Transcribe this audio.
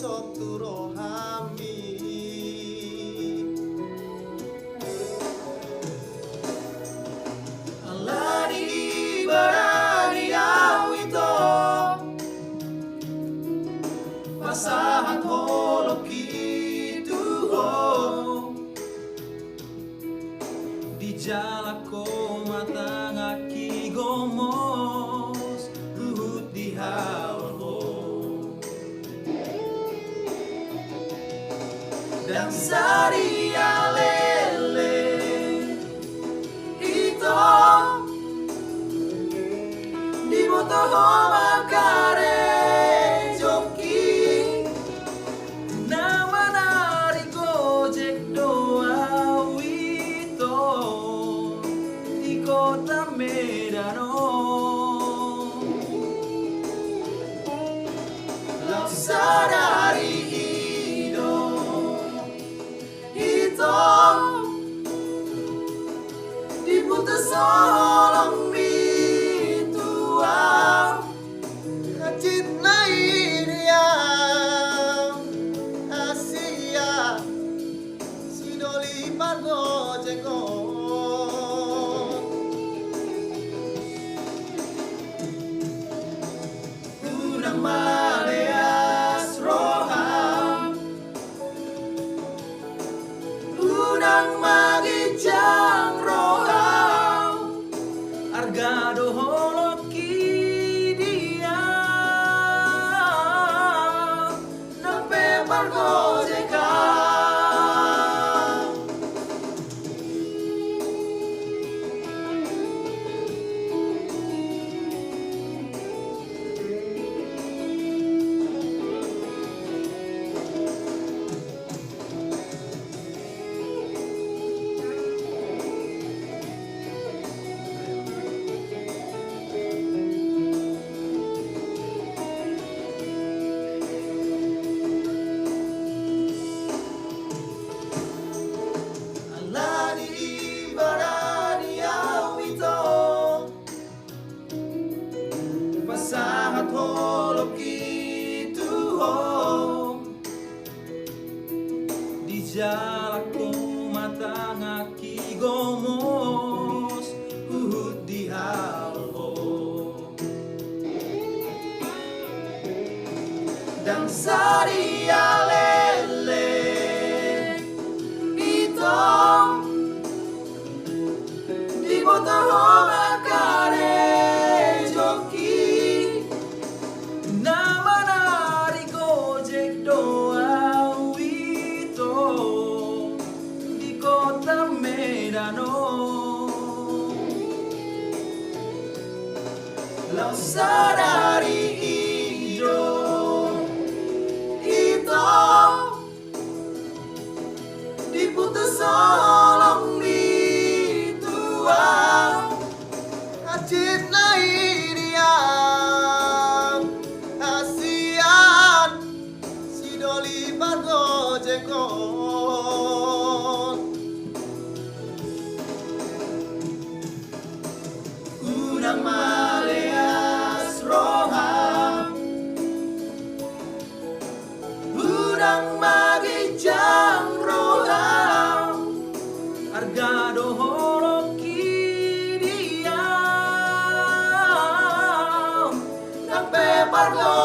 sok turo hami alani barani awito pasahat holok kituho di jalako matang aki gomos luhut di hawalho dan sari alele ito di motoho makare joki nama nari gojek doa wito di kota Medano lau sadari diputus solong bitua kacit nairiam Asia sidoli pargo jengko unang maleas roham unang magijang roham argado holoki dia nape pargo jeka pasahat holok kituho di jalako matang aki gomos huhut di halo dan sari alele ito di motoho makare Medano lau sadari ijo ito diputus solong bitua kacit nairiam Asian sidoli pargo jengko unang maleas roham unang magijang roham argado holoki diam nape pargo